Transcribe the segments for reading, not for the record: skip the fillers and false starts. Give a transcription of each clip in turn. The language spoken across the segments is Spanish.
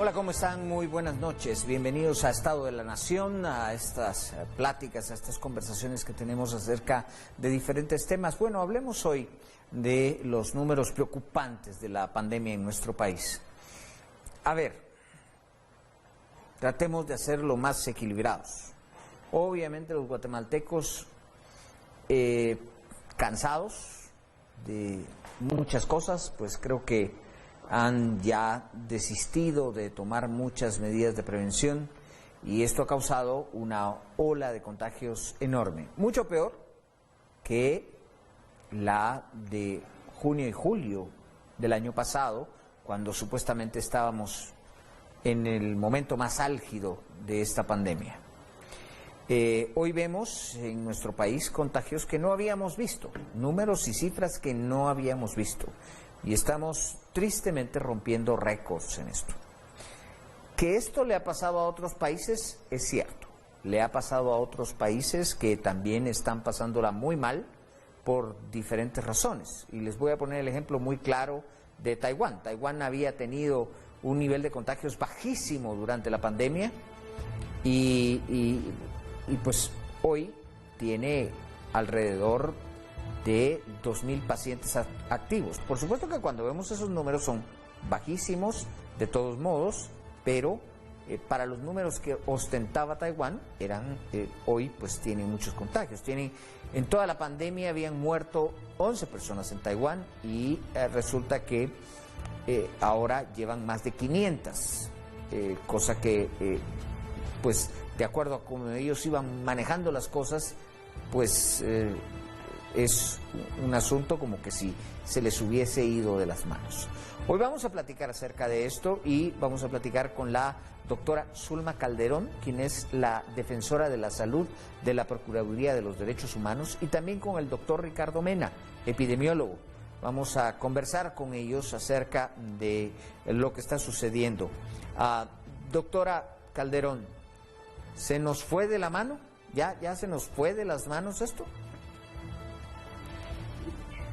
Hola, ¿cómo están? Muy buenas noches. Bienvenidos a Estado de la Nación, a estas pláticas, a estas conversaciones que tenemos acerca de diferentes temas. Bueno, hablemos hoy de los números preocupantes de la pandemia en nuestro país. A ver, tratemos de hacerlo más equilibrados. Obviamente los guatemaltecos cansados de muchas cosas, pues creo que han ya desistido de tomar muchas medidas de prevención y esto ha causado una ola de contagios enorme, mucho peor que la de junio y julio del año pasado, cuando supuestamente estábamos en el momento más álgido de esta pandemia. Hoy vemos en nuestro país contagios que no habíamos visto, números y cifras que no habíamos visto. Y estamos tristemente rompiendo récords en esto. Que esto le ha pasado a otros países es cierto. Le ha pasado a otros países que también están pasándola muy mal por diferentes razones. Y les voy a poner el ejemplo muy claro de Taiwán. Taiwán había tenido un nivel de contagios bajísimo durante la pandemia y pues hoy tiene alrededor de 2.000 pacientes activos. Por supuesto que cuando vemos esos números son bajísimos de todos modos, pero para los números que ostentaba Taiwán, hoy pues tienen muchos contagios. En toda la pandemia habían muerto 11 personas en Taiwán y resulta que ahora llevan más de 500, cosa que pues de acuerdo a cómo ellos iban manejando las cosas, pues es un asunto como que si se les hubiese ido de las manos. Hoy vamos a platicar acerca de esto y vamos a platicar con la doctora Zulma Calderón, quien es la defensora de la salud de la Procuraduría de los Derechos Humanos, y también con el doctor Ricardo Mena, epidemiólogo. Vamos a conversar con ellos acerca de lo que está sucediendo. Doctora Calderón, ¿se nos fue de la mano? ¿Ya se nos fue de las manos esto?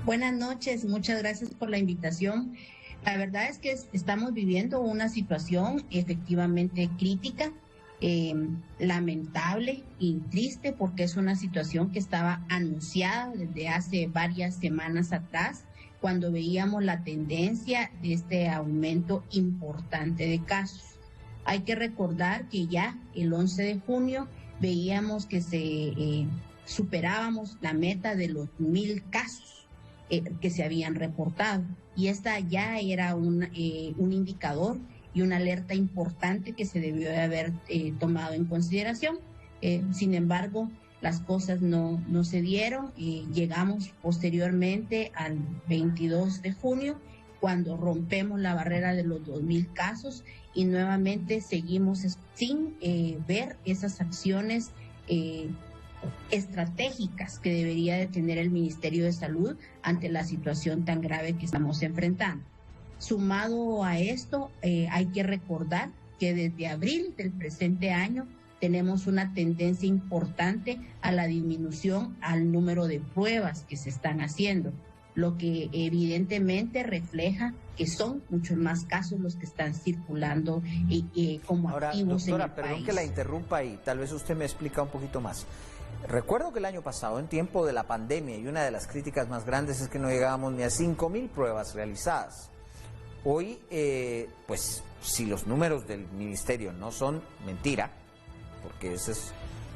Buenas noches, muchas gracias por la invitación. La verdad es que estamos viviendo una situación efectivamente crítica, lamentable y triste, porque es una situación que estaba anunciada desde hace varias semanas atrás, cuando veíamos la tendencia de este aumento importante de casos. Hay que recordar que ya el 11 de junio veíamos que superábamos la meta de los 1.000 casos que se habían reportado, y esta ya era un indicador y una alerta importante que se debió de haber tomado en consideración. Sin embargo, las cosas no se dieron y llegamos posteriormente al 22 de junio, cuando rompemos la barrera de los 2.000 casos y nuevamente seguimos sin ver esas acciones estratégicas que debería de tener el Ministerio de Salud ante la situación tan grave que estamos enfrentando. Sumado a esto, hay que recordar que desde abril del presente año tenemos una tendencia importante a la disminución al número de pruebas que se están haciendo, lo que evidentemente refleja que son muchos más casos los que están circulando como Ahora, activos doctora, en el perdón país. Que la interrumpa y tal vez usted me explica un poquito más. Recuerdo que el año pasado, en tiempo de la pandemia, y una de las críticas más grandes es que no llegábamos ni a 5.000 pruebas realizadas. Hoy, pues, si los números del ministerio no son mentira, porque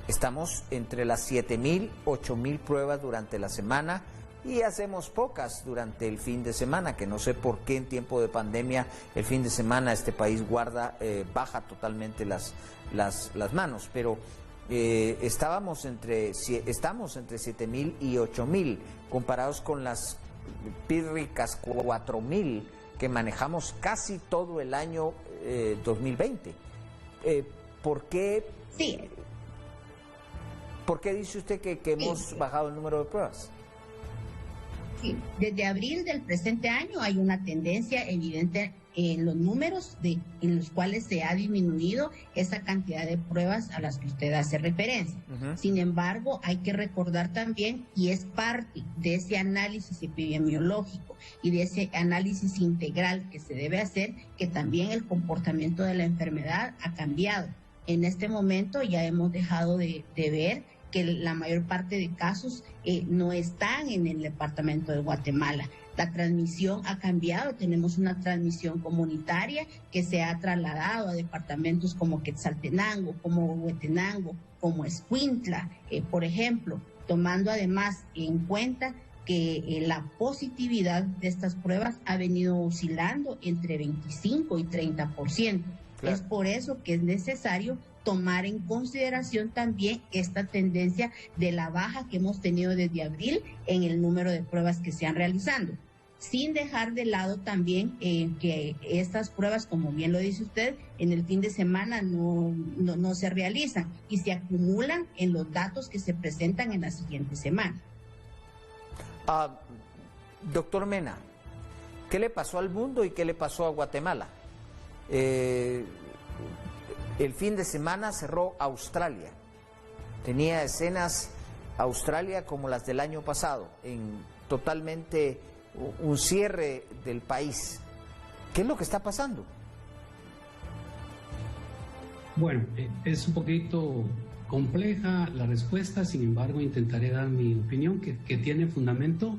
estamos entre las 7.000, 8.000 pruebas durante la semana y hacemos pocas durante el fin de semana, que no sé por qué en tiempo de pandemia el fin de semana este país baja totalmente las manos, pero estamos entre 7.000 y 8.000, comparados con las pírricas 4.000 que manejamos casi todo el año 2020. ¿Por qué? Sí. ¿Por qué dice usted que hemos bajado el número de pruebas? Sí, desde abril del presente año hay una tendencia evidente los números en los cuales se ha disminuido esa cantidad de pruebas a las que usted hace referencia. Sin embargo, hay que recordar también, y es parte de ese análisis epidemiológico y de ese análisis integral que se debe hacer, que también el comportamiento de la enfermedad ha cambiado. En este momento ya hemos dejado de ver que la mayor parte de casos no están en el departamento de Guatemala. La transmisión ha cambiado, tenemos una transmisión comunitaria que se ha trasladado a departamentos como Quetzaltenango, como Huehuetenango, como Escuintla, por ejemplo, tomando además en cuenta que la positividad de estas pruebas ha venido oscilando entre 25 y 30%. Claro. Es por eso que es necesario tomar en consideración también esta tendencia de la baja que hemos tenido desde abril en el número de pruebas que se han realizando, sin dejar de lado también que estas pruebas, como bien lo dice usted, en el fin de semana no se realizan y se acumulan en los datos que se presentan en la siguiente semana. Doctor Mena, ¿qué le pasó al mundo y qué le pasó a Guatemala? El fin de semana cerró Australia. Tenía escenas Australia como las del año pasado, en totalmente un cierre del país. ¿Qué es lo que está pasando? Bueno, es un poquito compleja la respuesta, sin embargo intentaré dar mi opinión que tiene fundamento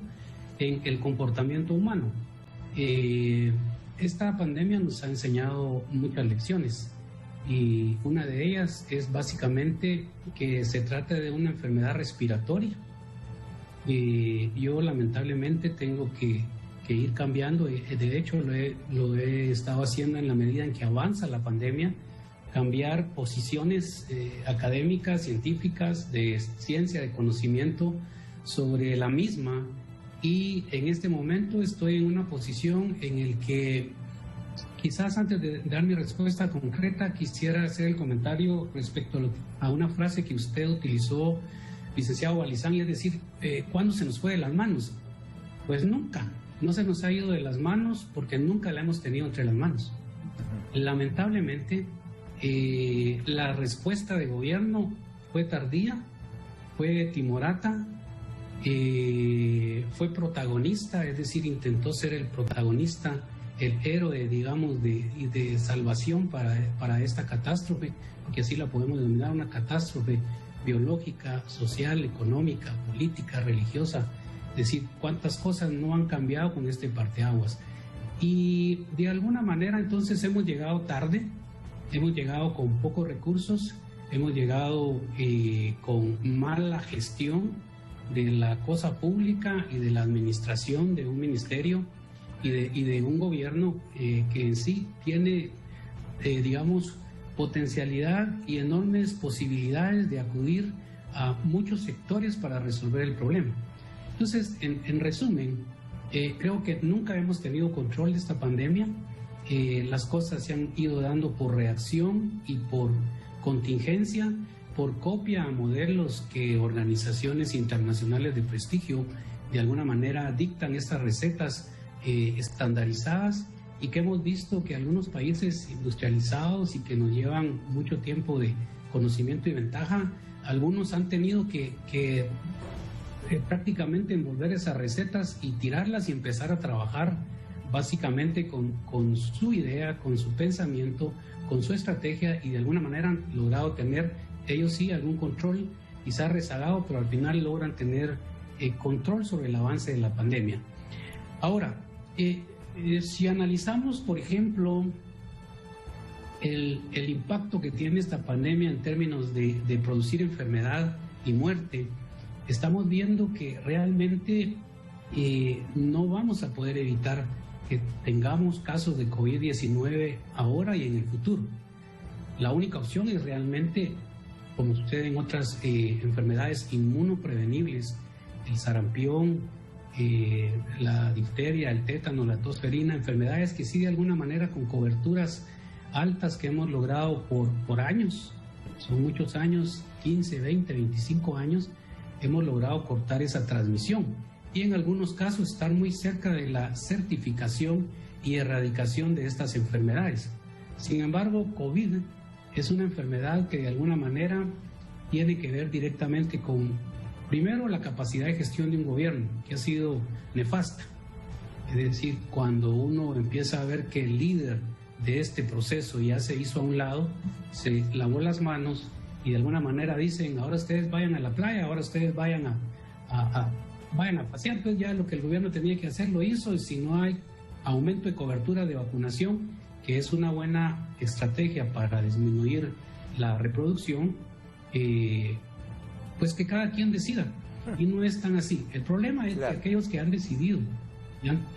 en el comportamiento humano. Esta pandemia nos ha enseñado muchas lecciones y una de ellas es básicamente que se trata de una enfermedad respiratoria. Yo lamentablemente tengo que ir cambiando, de hecho lo he estado haciendo en la medida en que avanza la pandemia, cambiar posiciones académicas, científicas, de ciencia, de conocimiento sobre la misma, y en este momento estoy en una posición en el que quizás antes de dar mi respuesta concreta quisiera hacer el comentario respecto a una frase que usted utilizó, licenciado Balizán, y es decir, ¿cuándo se nos fue de las manos? Pues nunca, no se nos ha ido de las manos porque nunca la hemos tenido entre las manos. Lamentablemente, la respuesta de gobierno fue tardía, fue timorata, fue protagonista, es decir, intentó ser el protagonista, el héroe, digamos, de salvación para esta catástrofe, porque así la podemos denominar, una catástrofe biológica, social, económica, política, religiosa. Es decir, cuántas cosas no han cambiado con este parteaguas. Y de alguna manera entonces hemos llegado tarde, hemos llegado con pocos recursos, hemos llegado con mala gestión de la cosa pública y de la administración de un ministerio y de un gobierno que en sí tiene, digamos, potencialidad y enormes posibilidades de acudir a muchos sectores para resolver el problema. Entonces, en resumen, creo que nunca hemos tenido control de esta pandemia. Las cosas se han ido dando por reacción y por contingencia, por copia a modelos que organizaciones internacionales de prestigio de alguna manera dictan estas recetas estandarizadas, y que hemos visto que algunos países industrializados y que nos llevan mucho tiempo de conocimiento y ventaja, algunos han tenido que prácticamente envolver esas recetas y tirarlas y empezar a trabajar básicamente con su idea, con su pensamiento, con su estrategia, y de alguna manera han logrado tener ellos sí algún control, quizá rezagado, pero al final logran tener control sobre el avance de la pandemia. Ahora, si analizamos, por ejemplo, el impacto que tiene esta pandemia en términos de producir enfermedad y muerte, estamos viendo que realmente no vamos a poder evitar que tengamos casos de COVID-19 ahora y en el futuro. La única opción es realmente, como sucede en otras enfermedades inmunoprevenibles, el sarampión, la difteria, el tétano, la tosferina, enfermedades que sí de alguna manera con coberturas altas que hemos logrado por años, son muchos años, 15, 20, 25 años, hemos logrado cortar esa transmisión y en algunos casos estar muy cerca de la certificación y erradicación de estas enfermedades. Sin embargo, COVID es una enfermedad que de alguna manera tiene que ver directamente con, primero, la capacidad de gestión de un gobierno, que ha sido nefasta. Es decir, cuando uno empieza a ver que el líder de este proceso ya se hizo a un lado, se lavó las manos y de alguna manera dicen, ahora ustedes vayan a la playa, ahora ustedes vayan a pasear, pues ya lo que el gobierno tenía que hacer lo hizo, y si no hay aumento de cobertura de vacunación, que es una buena estrategia para disminuir la reproducción, pues que cada quien decida, y no es tan así. El problema es que aquellos que han decidido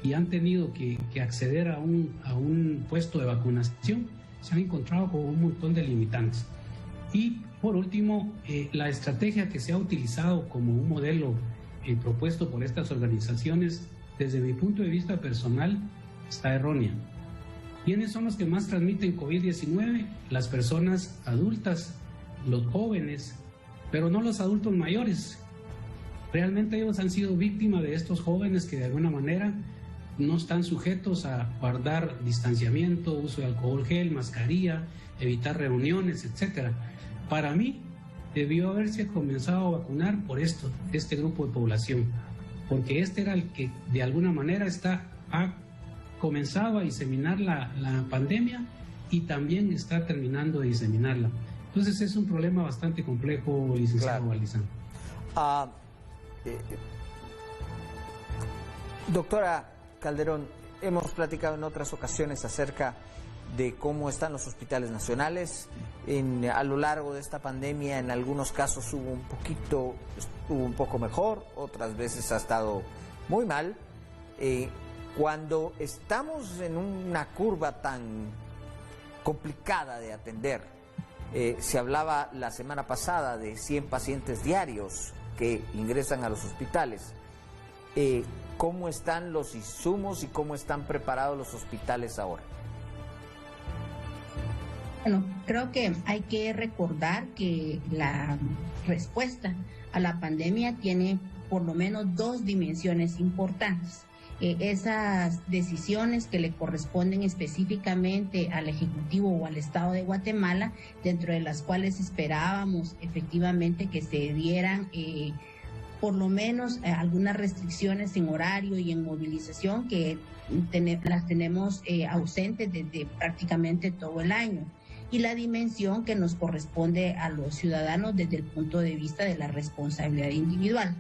y han tenido que acceder a un puesto de vacunación se han encontrado con un montón de limitantes. Y por último, la estrategia que se ha utilizado como un modelo propuesto por estas organizaciones, desde mi punto de vista personal, está errónea. ¿Quiénes son los que más transmiten COVID-19? Las personas adultas, los jóvenes, pero no los adultos mayores. Realmente ellos han sido víctimas de estos jóvenes que de alguna manera no están sujetos a guardar distanciamiento, uso de alcohol gel, mascarilla, evitar reuniones, etc. Para mí, debió haberse comenzado a vacunar por este grupo de población, porque este era el que de alguna manera ha comenzado a diseminar la pandemia y también está terminando de diseminarla. Entonces es un problema bastante complejo, licenciado Valdizán. Doctora Calderón, hemos platicado en otras ocasiones acerca de cómo están los hospitales nacionales. A lo largo de esta pandemia, en algunos casos estuvo un poco mejor, otras veces ha estado muy mal. Cuando estamos en una curva tan complicada de atender, se hablaba la semana pasada de 100 pacientes diarios que ingresan a los hospitales. ¿Cómo están los insumos y cómo están preparados los hospitales ahora? Bueno, creo que hay que recordar que la respuesta a la pandemia tiene por lo menos dos dimensiones importantes. Esas decisiones que le corresponden específicamente al Ejecutivo o al Estado de Guatemala, dentro de las cuales esperábamos efectivamente que se dieran por lo menos algunas restricciones en horario y en movilización que las tenemos ausentes desde prácticamente todo el año, y la dimensión que nos corresponde a los ciudadanos desde el punto de vista de la responsabilidad individual.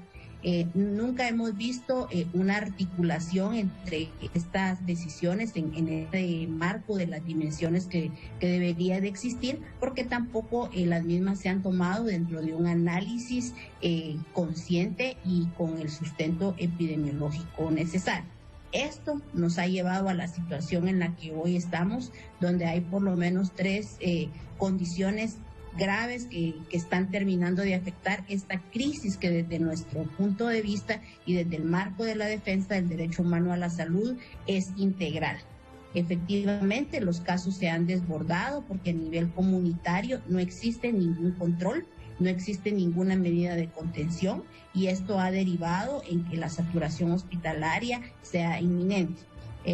Nunca hemos visto una articulación entre estas decisiones en este marco de las dimensiones que debería de existir, porque tampoco las mismas se han tomado dentro de un análisis consciente y con el sustento epidemiológico necesario. Esto nos ha llevado a la situación en la que hoy estamos, donde hay por lo menos tres condiciones graves que están terminando de afectar esta crisis que desde nuestro punto de vista y desde el marco de la defensa del derecho humano a la salud es integral. Efectivamente, los casos se han desbordado porque a nivel comunitario no existe ningún control, no existe ninguna medida de contención, y esto ha derivado en que la saturación hospitalaria sea inminente.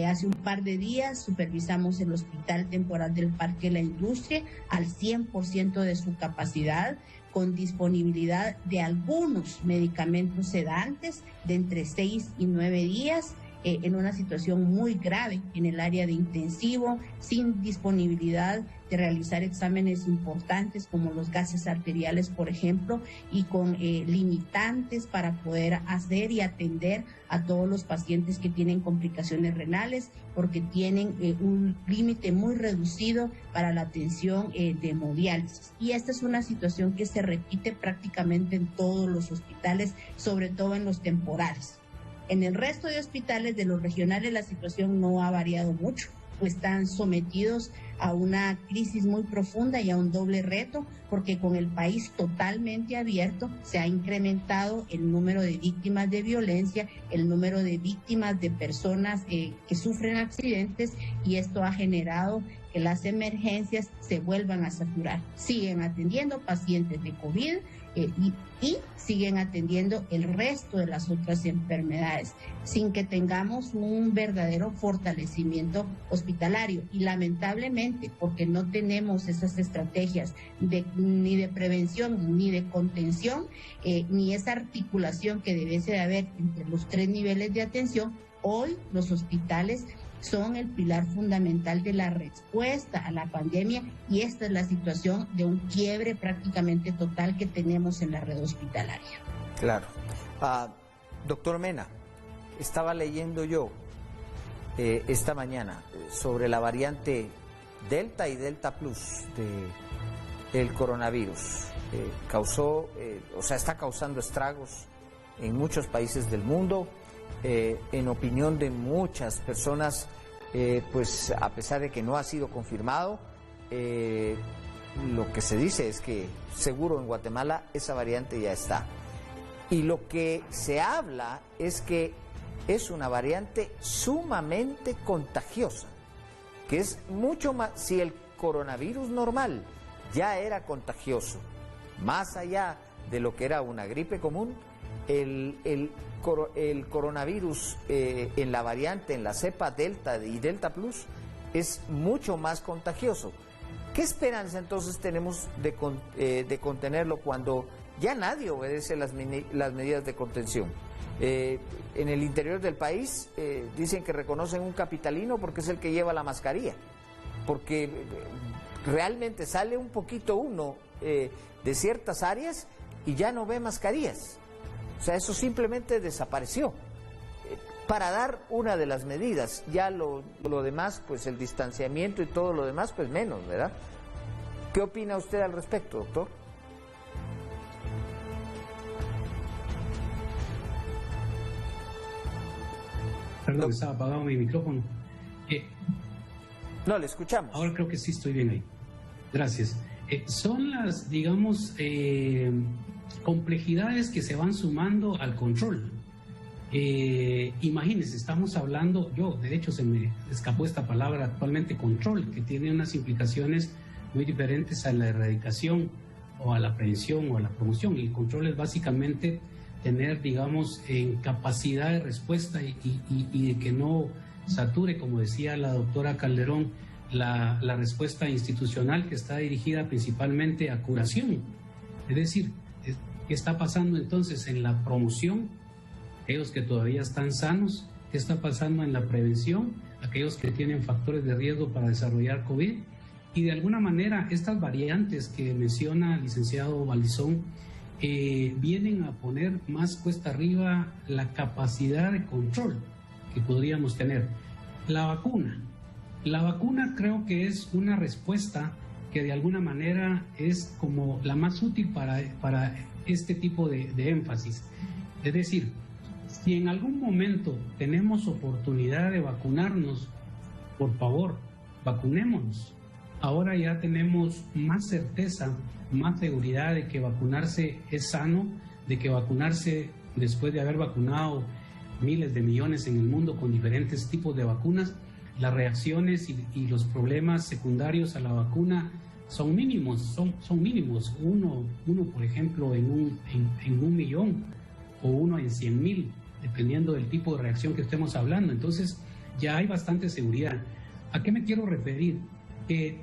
Hace un par de días supervisamos el Hospital Temporal del Parque La Industria al 100% de su capacidad, con disponibilidad de algunos medicamentos sedantes de entre 6 y 9 días, en una situación muy grave en el área de intensivo, sin disponibilidad de realizar exámenes importantes como los gases arteriales, por ejemplo, y con limitantes para poder hacer y atender a todos los pacientes que tienen complicaciones renales, porque tienen un límite muy reducido para la atención de hemodiálisis. Y esta es una situación que se repite prácticamente en todos los hospitales, sobre todo en los temporales. En el resto de hospitales de los regionales la situación no ha variado mucho, pues están sometidos a una crisis muy profunda y a un doble reto, porque con el país totalmente abierto se ha incrementado el número de víctimas de violencia, el número de víctimas de personas que sufren accidentes, y esto ha generado que las emergencias se vuelvan a saturar. Siguen atendiendo pacientes de COVID y siguen atendiendo el resto de las otras enfermedades, sin que tengamos un verdadero fortalecimiento hospitalario. Y lamentablemente, porque no tenemos esas estrategias ni de prevención ni de contención, ni esa articulación que debiese de haber entre los 3 niveles de atención, hoy los hospitales son el pilar fundamental de la respuesta a la pandemia, y esta es la situación de un quiebre prácticamente total que tenemos en la red hospitalaria. Claro. Doctor Mena, estaba leyendo yo esta mañana sobre la variante Delta y Delta Plus del coronavirus. Está causando estragos en muchos países del mundo. En opinión de muchas personas, pues a pesar de que no ha sido confirmado, lo que se dice es que seguro en Guatemala esa variante ya está. Y lo que se habla es que es una variante sumamente contagiosa, que es mucho más, si el coronavirus normal ya era contagioso, más allá de lo que era una gripe común, el coronavirus en la variante, en la cepa Delta y Delta Plus, es mucho más contagioso. ¿Qué esperanza entonces tenemos de contenerlo cuando ya nadie obedece las medidas de contención? En el interior del país dicen que reconocen un capitalino porque es el que lleva la mascarilla, porque realmente sale un poquito uno de ciertas áreas y ya no ve mascarillas. O sea, eso simplemente desapareció. Para dar una de las medidas, ya lo demás, pues el distanciamiento y todo lo demás, pues menos, ¿verdad? ¿Qué opina usted al respecto, doctor? Perdón, estaba apagado mi micrófono. No, le escuchamos. Ahora creo que sí estoy bien ahí. Gracias. Son las, digamos, complejidades que se van sumando al control. Imagínense, estamos hablando, de hecho se me escapó esta palabra actualmente, control, que tiene unas implicaciones muy diferentes a la erradicación o a la prevención o a la promoción. El control es básicamente tener, digamos, capacidad de respuesta y de que no sature, como decía la doctora Calderón, la respuesta institucional, que está dirigida principalmente a curación. Es decir, ¿qué está pasando entonces en la promoción? Aquellos que todavía están sanos. ¿Qué está pasando en la prevención? Aquellos que tienen factores de riesgo para desarrollar COVID. Y de alguna manera estas variantes que menciona el licenciado Valdizón vienen a poner más cuesta arriba la capacidad de control que podríamos tener. La vacuna creo que es una respuesta que de alguna manera es como la más útil para este tipo de énfasis. Es decir, si en algún momento tenemos oportunidad de vacunarnos, por favor, vacunémonos. Ahora ya tenemos más certeza, más seguridad de que vacunarse es sano, de que vacunarse, después de haber vacunado miles de millones en el mundo con diferentes tipos de vacunas, las reacciones y los problemas secundarios a la vacuna son mínimos, son mínimos. Uno, por ejemplo, en un millón o uno en 100,000, dependiendo del tipo de reacción que estemos hablando. Entonces ya hay bastante seguridad. ¿A qué me quiero referir? Que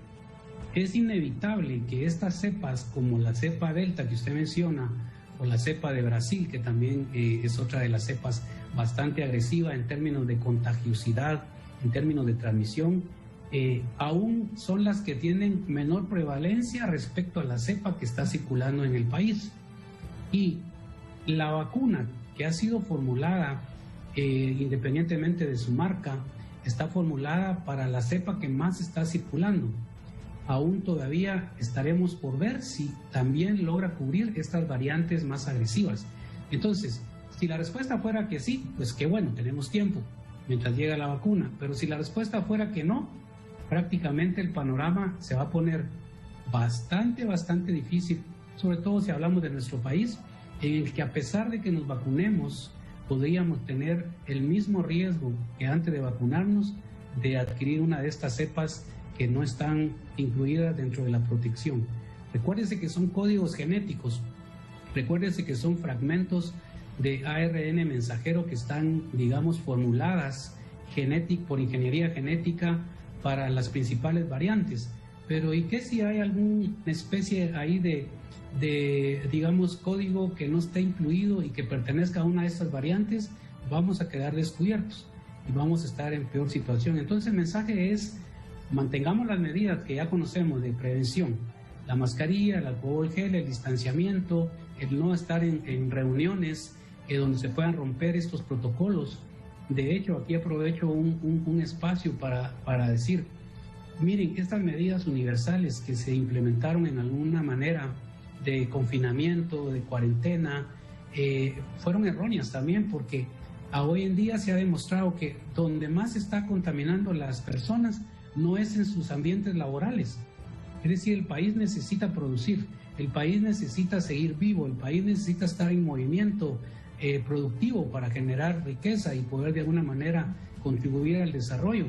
es inevitable que estas cepas, como la cepa Delta que usted menciona, o la cepa de Brasil, que también es otra de las cepas bastante agresiva en términos de contagiosidad, en términos de transmisión, aún son las que tienen menor prevalencia respecto a la cepa que está circulando en el país. Y la vacuna que ha sido formulada, independientemente de su marca, está formulada para la cepa que más está circulando. Aún todavía estaremos por ver si también logra cubrir estas variantes más agresivas. Entonces, si la respuesta fuera que sí, pues qué bueno, tenemos tiempo mientras llega la vacuna. Pero si la respuesta fuera que no, prácticamente el panorama se va a poner bastante difícil, sobre todo si hablamos de nuestro país, en el que a pesar de que nos vacunemos, podríamos tener el mismo riesgo que antes de vacunarnos de adquirir una de estas cepas que no están incluidas dentro de la protección. Recuérdese que son códigos genéticos, recuérdese que son fragmentos de ARN mensajero que están, digamos, formuladas por ingeniería genética para las principales variantes. Pero ¿y qué si hay alguna especie ahí de digamos, código que no esté incluido y que pertenezca a una de estas variantes? Vamos a quedar descubiertos y vamos a estar en peor situación. Entonces el mensaje es: mantengamos las medidas que ya conocemos de prevención, la mascarilla, el alcohol gel, el distanciamiento, el no estar en reuniones donde se puedan romper estos protocolos. De hecho, aquí aprovecho un espacio para decir, miren, estas medidas universales que se implementaron en alguna manera de confinamiento, de cuarentena, fueron erróneas también, porque hoy en día se ha demostrado que donde más se está contaminando las personas no es en sus ambientes laborales. Es decir, el país necesita producir, el país necesita seguir vivo, el país necesita estar en movimiento productivo para generar riqueza y poder de alguna manera contribuir al desarrollo.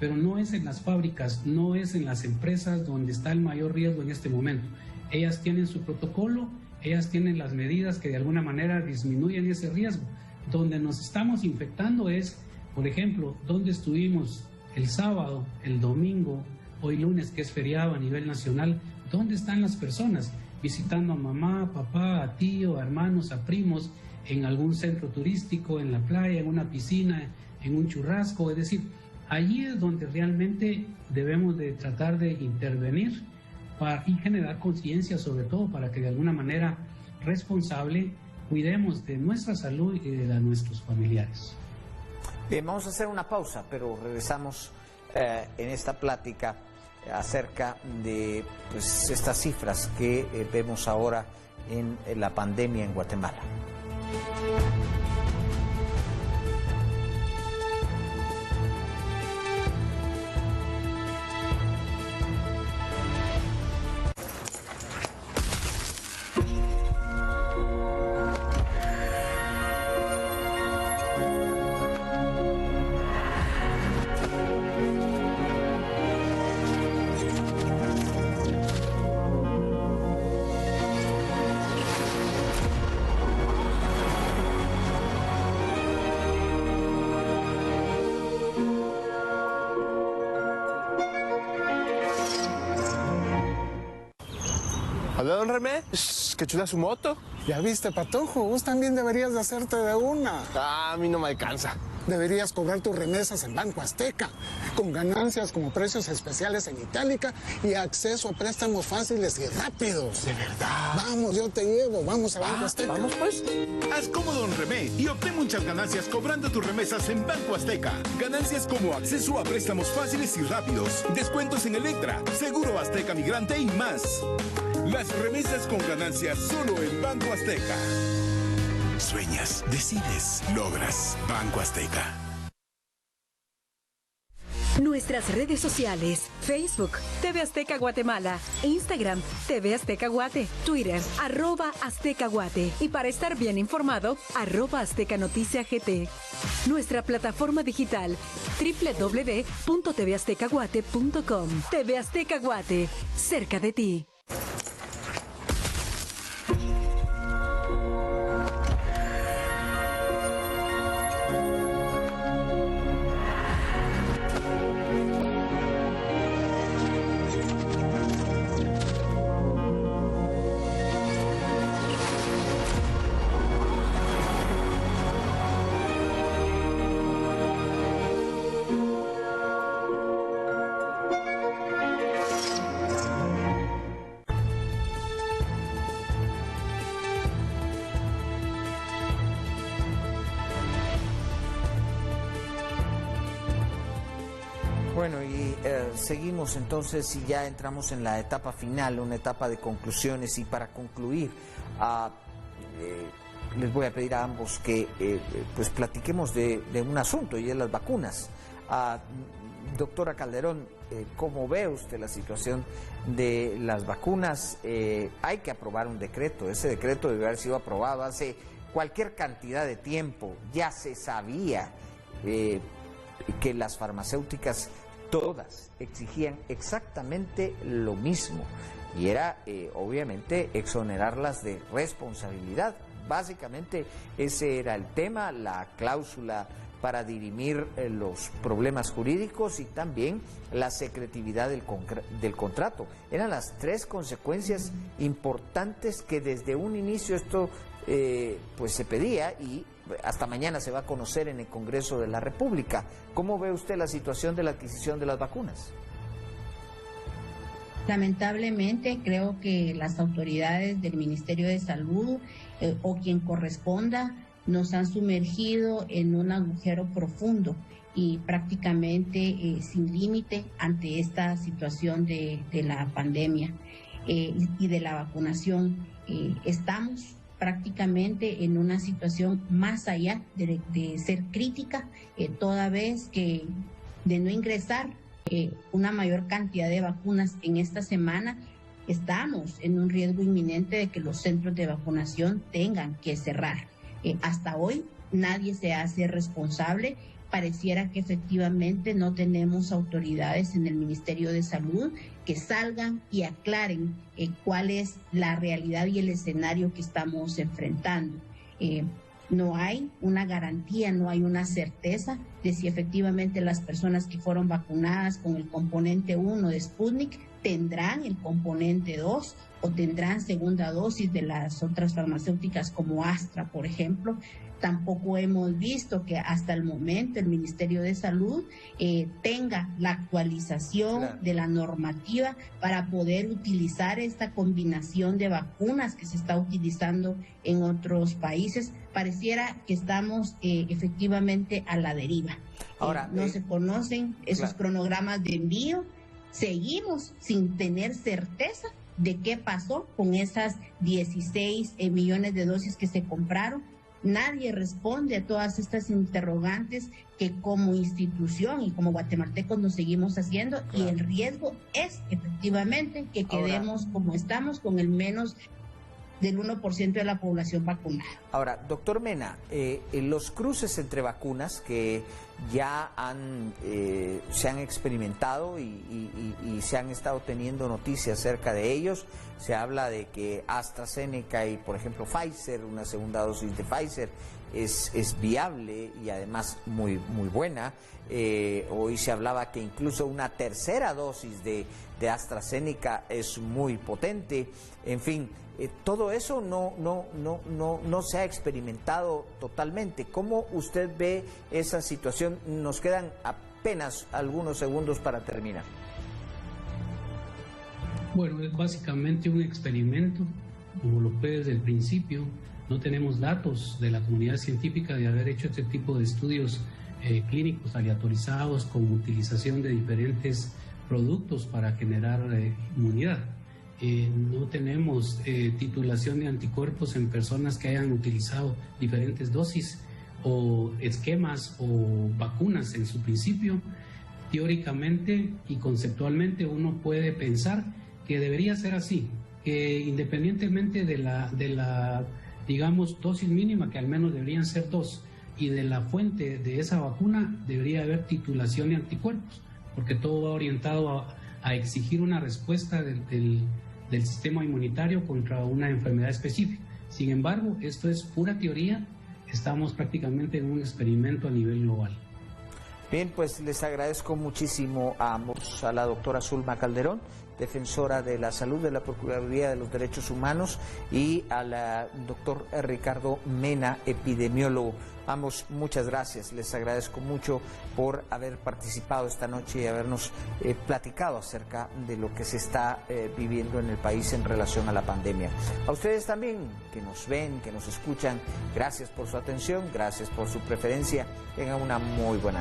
Pero no es en las fábricas, no es en las empresas donde está el mayor riesgo en este momento. Ellas tienen su protocolo, ellas tienen las medidas que de alguna manera disminuyen ese riesgo. Donde nos estamos infectando es, por ejemplo, donde estuvimos el sábado, el domingo, hoy lunes, que es feriado a nivel nacional. ¿Dónde están las personas? Visitando a mamá, papá, a tío, a hermanos, a primos, en algún centro turístico, en la playa, en una piscina, en un churrasco. Es decir, allí es donde realmente debemos de tratar de intervenir y generar conciencia, sobre todo para que de alguna manera responsable cuidemos de nuestra salud y de la de nuestros familiares. Bien, vamos a hacer una pausa, pero regresamos en esta plática acerca de pues, estas cifras que vemos ahora en la pandemia en Guatemala. Hola, don Remé. ¡Qué chula su moto! Ya viste, Patojo, vos también deberías de hacerte de una. Ah, a mí no me alcanza. Deberías cobrar tus remesas en Banco Azteca, con ganancias como precios especiales en Itálica y acceso a préstamos fáciles y rápidos. ¿De verdad? Vamos, yo te llevo, vamos a Banco Azteca. Vamos pues. Haz como Don Remé y obtén muchas ganancias cobrando tus remesas en Banco Azteca. Ganancias como acceso a préstamos fáciles y rápidos, descuentos en Electra, Seguro Azteca Migrante y más. Las remesas con ganancias solo en Banco Azteca. Sueñas, decides, logras. Banco Azteca. Nuestras redes sociales: Facebook, TV Azteca Guatemala, Instagram, TV Azteca Guate, Twitter, @Azteca Guate, y para estar bien informado, @Azteca Noticia GT. Nuestra plataforma digital, www.tvaztecaguate.com. TV Azteca Guate, cerca de ti. Bueno, y seguimos entonces y ya entramos en la etapa final, una etapa de conclusiones. Y para concluir, les voy a pedir a ambos que pues platiquemos de un asunto, y es las vacunas. Doctora Calderón, ¿cómo ve usted la situación de las vacunas? Hay que aprobar un decreto. Ese decreto debe haber sido aprobado hace cualquier cantidad de tiempo. Ya se sabía que las farmacéuticas todas exigían exactamente lo mismo, y era obviamente exonerarlas de responsabilidad. Básicamente ese era el tema, la cláusula para dirimir los problemas jurídicos y también la secretividad del contrato. Eran las tres consecuencias importantes que desde un inicio esto pues se pedía, y hasta mañana se va a conocer en el Congreso de la República. ¿Cómo ve usted la situación de la adquisición de las vacunas? Lamentablemente, creo que las autoridades del Ministerio de Salud o quien corresponda nos han sumergido en un agujero profundo y prácticamente sin límite ante esta situación de la pandemia y de la vacunación. Estamos prácticamente en una situación más allá de ser crítica, toda vez que de no ingresar una mayor cantidad de vacunas en esta semana, estamos en un riesgo inminente de que los centros de vacunación tengan que cerrar. Hasta hoy nadie se hace responsable. Pareciera que efectivamente no tenemos autoridades en el Ministerio de Salud que salgan y aclaren cuál es la realidad y el escenario que estamos enfrentando. No hay una garantía, no hay una certeza de si efectivamente las personas que fueron vacunadas con el componente 1 de Sputnik tendrán el componente 2 o tendrán segunda dosis de las otras farmacéuticas como Astra, por ejemplo. Tampoco hemos visto que hasta el momento el Ministerio de Salud tenga la actualización de la normativa para poder utilizar esta combinación de vacunas que se está utilizando en otros países. Pareciera que estamos efectivamente a la deriva. Ahora, no se conocen esos cronogramas de envío. Seguimos sin tener certeza de qué pasó con esas 16 millones de dosis que se compraron. Nadie responde a todas estas interrogantes que como institución y como guatemaltecos nos seguimos haciendo, y el riesgo es efectivamente que quedemos como estamos, con el menos del 1% de la población vacunada. Ahora, doctor Mena, los cruces entre vacunas que ya se han experimentado y se han estado teniendo noticias acerca de ellos. Se habla de que AstraZeneca y, por ejemplo, Pfizer, una segunda dosis de Pfizer, es viable y además muy buena. Hoy se hablaba que incluso una tercera dosis de AstraZeneca es muy potente. En fin, todo eso no se ha experimentado totalmente. ¿Cómo usted ve esa situación? Nos quedan apenas algunos segundos para terminar. Bueno, es básicamente un experimento, como lo fue desde el principio. No tenemos datos de la comunidad científica de haber hecho este tipo de estudios clínicos aleatorizados con utilización de diferentes productos para generar inmunidad. No tenemos titulación de anticuerpos en personas que hayan utilizado diferentes dosis o esquemas o vacunas en su principio. Teóricamente y conceptualmente uno puede pensar que debería ser así, que independientemente de la digamos, dosis mínima, que al menos deberían ser 2, y de la fuente de esa vacuna debería haber titulación de anticuerpos, porque todo va orientado a exigir una respuesta del sistema inmunitario contra una enfermedad específica. Sin embargo, esto es pura teoría, estamos prácticamente en un experimento a nivel global. Bien, pues les agradezco muchísimo a ambos, a la doctora Zulma Calderón, defensora de la salud de la Procuraduría de los Derechos Humanos, y al doctor Ricardo Mena, epidemiólogo. Ambos, muchas gracias. Les agradezco mucho por haber participado esta noche y habernos platicado acerca de lo que se está viviendo en el país en relación a la pandemia. A ustedes también, que nos ven, que nos escuchan, gracias por su atención, gracias por su preferencia. Tengan una muy buena noche.